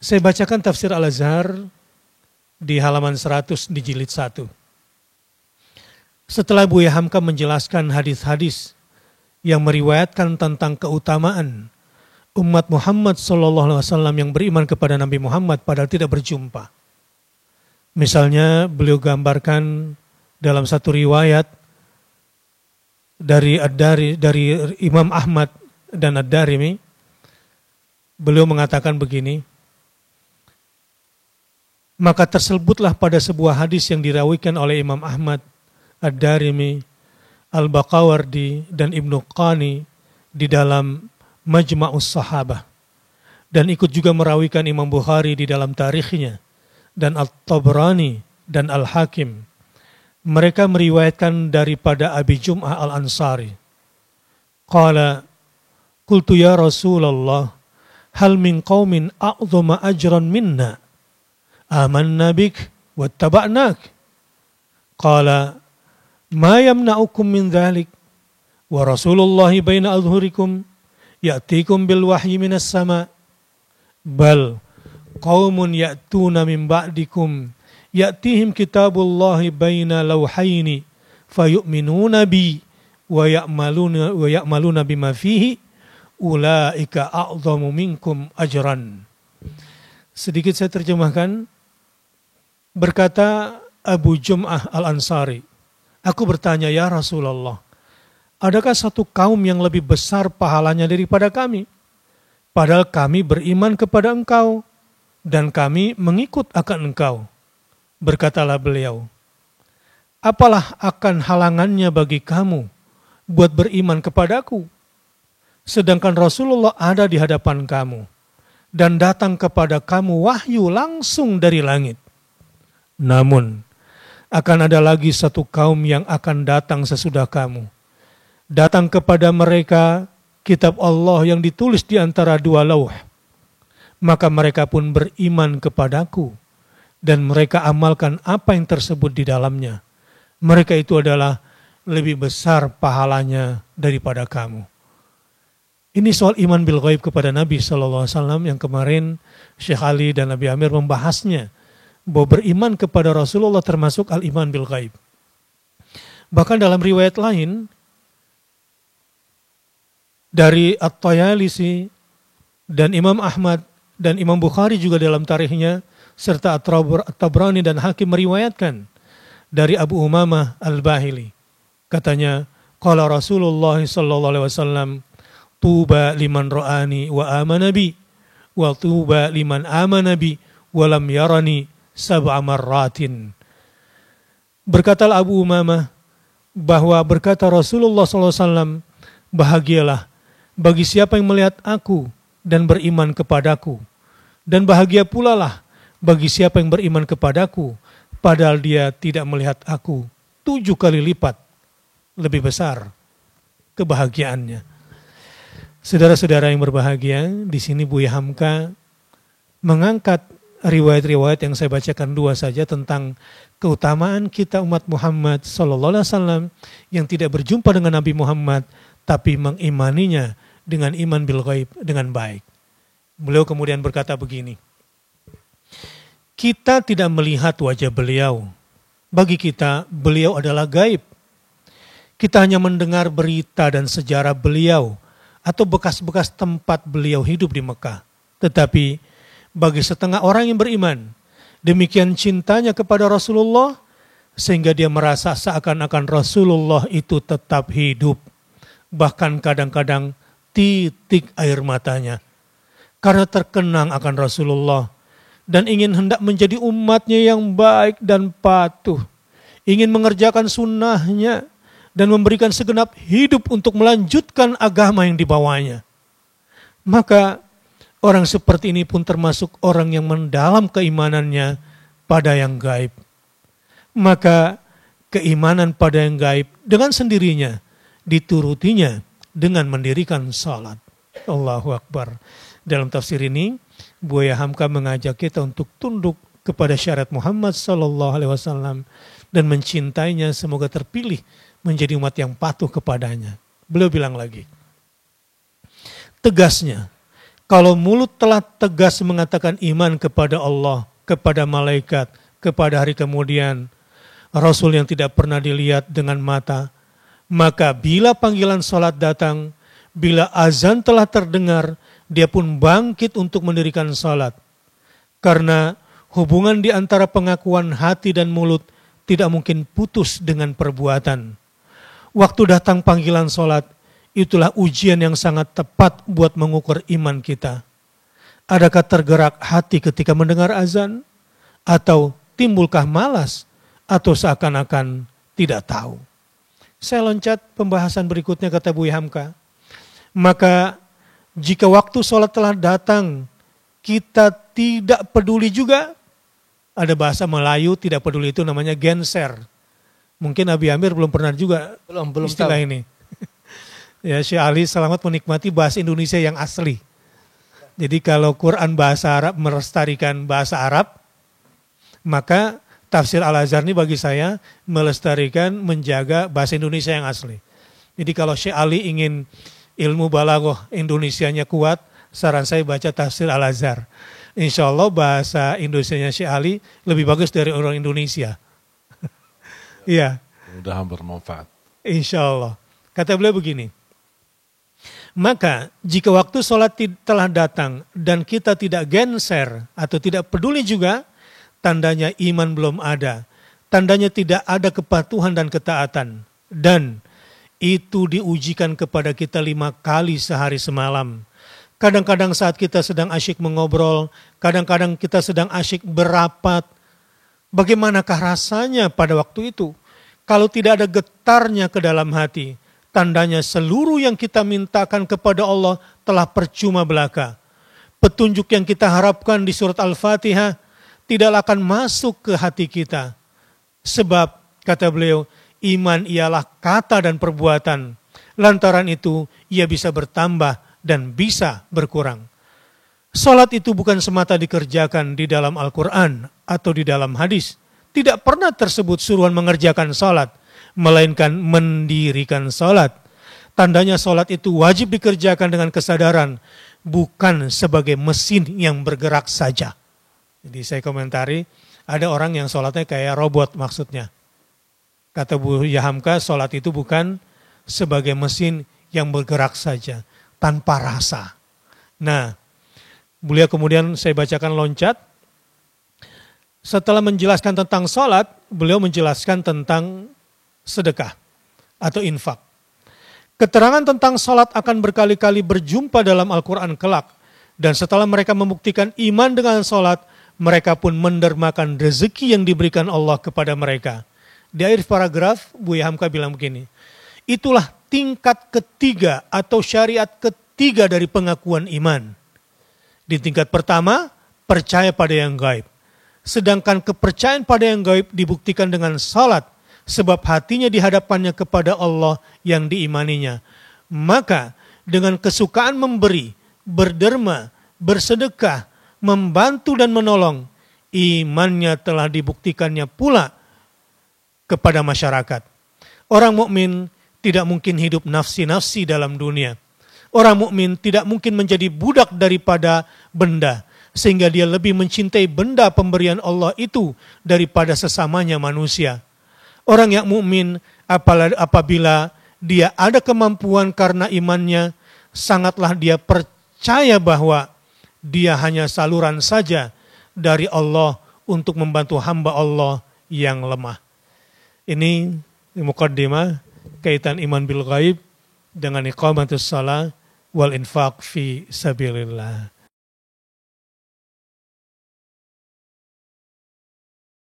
Saya bacakan tafsir Al-Azhar di halaman 100 di jilid 1. Setelah Buya Hamka menjelaskan hadis-hadis yang meriwayatkan tentang keutamaan umat Muhammad SAW yang beriman kepada Nabi Muhammad padahal tidak berjumpa. Misalnya beliau gambarkan dalam satu riwayat dari Imam Ahmad dan Ad-Darimi, beliau mengatakan begini, maka tersebutlah pada sebuah hadis yang dirawikan oleh Imam Ahmad, Ad-Darimi, Al-Baqawardi, dan Ibnu Qani di dalam Majma'us Sahabah. Dan ikut juga merawikan Imam Bukhari di dalam tarikhnya, dan At-Tabrani, dan Al-Hakim. Mereka meriwayatkan daripada Abi Jum'ah Al-Ansari. Qala, qultu ya Rasulullah, hal min qawmin a'zama ajran minna, amanna bik, wattaba'nak. Qala, ma yamna'ukum min dhalik, wa Rasulullahi baina adhurikum, ya'tikum bil wahyi minas sama, bal qawmun ya'tuna min ba'dikum, ya'tihim kitabullahi baina lawhaini fayu'minuna bi wa ya'maluna bima fihi ulaika a'zamu minkum ajran. Sedikit saya terjemahkan. Berkata Abu Jum'ah Al-Ansari, aku bertanya, ya Rasulullah, adakah satu kaum yang lebih besar pahalanya daripada kami? Padahal kami beriman kepada engkau dan kami mengikut akan engkau. Berkatalah beliau, apalah akan halangannya bagi kamu buat beriman kepadaku? Sedangkan Rasulullah ada di hadapan kamu dan datang kepada kamu wahyu langsung dari langit. Namun, akan ada lagi satu kaum yang akan datang sesudah kamu. Datang kepada mereka kitab Allah yang ditulis di antara dua lauh. Maka mereka pun beriman kepadaku dan mereka amalkan apa yang tersebut di dalamnya. Mereka itu adalah lebih besar pahalanya daripada kamu. Ini soal iman bil ghaib kepada Nabi SAW yang kemarin Syekh Ali dan Nabi Amir membahasnya. Bahwa beriman kepada Rasulullah termasuk al-iman bil ghaib. Bahkan dalam riwayat lain dari At-Tayalisi dan Imam Ahmad dan Imam Bukhari juga dalam tarikhnya serta At-Tabrani dan Hakim meriwayatkan dari Abu Umamah Al-Bahili. Katanya, qala Rasulullah sallallahu alaihi wasallam, tuba liman ra'ani wa amana bi wa tuba liman amana bi wa lam yarani sab'a marratin. Berkatalah Abu Umamah bahwa berkata Rasulullah SAW, bahagialah bagi siapa yang melihat aku dan beriman kepadaku, dan bahagia pula lah bagi siapa yang beriman kepadaku padahal dia tidak melihat aku. 7 kali lipat lebih besar kebahagiaannya. Saudara-saudara yang berbahagia, di sini Buya Hamka mengangkat riwayat-riwayat yang saya bacakan 2 saja tentang keutamaan kita umat Muhammad sallallahu alaihi wasallam yang tidak berjumpa dengan Nabi Muhammad tapi mengimaninya dengan iman bil ghaib dengan baik. Beliau kemudian berkata begini, kita tidak melihat wajah beliau. Bagi kita, beliau adalah gaib. Kita hanya mendengar berita dan sejarah beliau atau bekas-bekas tempat beliau hidup di Mekah. Tetapi bagi setengah orang yang beriman, demikian cintanya kepada Rasulullah sehingga dia merasa seakan-akan Rasulullah itu tetap hidup. Bahkan kadang-kadang titik air matanya karena terkenang akan Rasulullah dan ingin hendak menjadi umatnya yang baik dan patuh, ingin mengerjakan sunnahnya dan memberikan segenap hidup untuk melanjutkan agama yang dibawanya. Maka orang seperti ini pun termasuk orang yang mendalam keimanannya pada yang gaib. Maka keimanan pada yang gaib dengan sendirinya diturutinya dengan mendirikan salat. Allahu Akbar. Dalam tafsir ini, Buya Hamka mengajak kita untuk tunduk kepada syariat Muhammad SAW dan mencintainya, semoga terpilih menjadi umat yang patuh kepadanya. Beliau bilang lagi, tegasnya, Kalau mulut telah tegas mengatakan iman kepada Allah, kepada malaikat, kepada hari kemudian, Rasul yang tidak pernah dilihat dengan mata, maka bila panggilan sholat datang, bila azan telah terdengar, dia pun bangkit untuk mendirikan sholat. Karena hubungan di antara pengakuan hati dan mulut tidak mungkin putus dengan perbuatan. Waktu datang panggilan sholat, itulah ujian yang sangat tepat buat mengukur iman kita. Adakah tergerak hati ketika mendengar azan? Atau timbulkah malas? Atau seakan-akan tidak tahu? Saya loncat pembahasan berikutnya, kata Buya Hamka. Maka jika waktu sholat telah datang, kita tidak peduli juga. Ada bahasa Melayu tidak peduli itu namanya genser. Mungkin Abi Amir belum pernah juga belum istilah tahu. ini. Ya, Syekh Ali selamat menikmati bahasa Indonesia yang asli. Jadi kalau Quran bahasa Arab melestarikan bahasa Arab, maka tafsir Al-Azhar ini bagi saya melestarikan, menjaga bahasa Indonesia yang asli. Jadi kalau Syekh Ali ingin ilmu balaghah Indonesianya kuat, saran saya baca tafsir Al-Azhar. Insya Allah bahasa Indonesianya Syekh Ali lebih bagus dari orang Indonesia. Iya. Mudah-mudahan bermanfaat. Insya Allah. Kata beliau begini. Maka jika waktu sholat telah datang dan kita tidak genser atau tidak peduli juga, tandanya iman belum ada. Tandanya tidak ada kepatuhan dan ketaatan. Dan itu diujikan kepada kita 5 kali sehari semalam. Kadang-kadang saat kita sedang asyik mengobrol, kadang-kadang kita sedang asyik berapat. Bagaimanakah rasanya pada waktu itu? Kalau tidak ada getarnya ke dalam hati, tandanya seluruh yang kita mintakan kepada Allah telah percuma belaka. Petunjuk yang kita harapkan di surat Al-Fatihah tidak akan masuk ke hati kita. Sebab, kata beliau, iman ialah kata dan perbuatan. Lantaran itu, ia bisa bertambah dan bisa berkurang. Salat itu bukan semata dikerjakan di dalam Al-Quran atau di dalam hadis. Tidak pernah tersebut suruhan mengerjakan salat, melainkan mendirikan salat. Tandanya salat itu wajib dikerjakan dengan kesadaran, bukan sebagai mesin yang bergerak saja. Jadi saya komentari, ada orang yang salatnya kayak robot maksudnya. Kata Buya Hamka, salat itu bukan sebagai mesin yang bergerak saja, tanpa rasa. Nah, beliau kemudian saya bacakan loncat. Setelah menjelaskan tentang salat, beliau menjelaskan tentang sedekah atau infak. Keterangan tentang salat akan berkali-kali berjumpa dalam Al-Quran kelak. Dan setelah mereka membuktikan iman dengan salat, mereka pun mendermakan rezeki yang diberikan Allah kepada mereka. Di akhir paragraf, Buya Hamka bilang begini, itulah tingkat ketiga atau syariat ketiga dari pengakuan iman. Di tingkat pertama, percaya pada yang gaib. Sedangkan kepercayaan pada yang gaib dibuktikan dengan salat, sebab hatinya dihadapannya kepada Allah yang diimaninya. Maka dengan kesukaan memberi, berderma, bersedekah, membantu dan menolong, imannya telah dibuktikannya pula kepada masyarakat. Orang mukmin tidak mungkin hidup nafsi-nafsi dalam dunia. Orang mukmin tidak mungkin menjadi budak daripada benda, sehingga dia lebih mencintai benda pemberian Allah itu daripada sesamanya manusia. Orang yang mukmin apabila dia ada kemampuan karena imannya, sangatlah dia percaya bahwa dia hanya saluran saja dari Allah untuk membantu hamba Allah yang lemah. Ini muqaddimah kaitan iman bil ghaib dengan iqamatus shalah wal infaq fi sabilillah.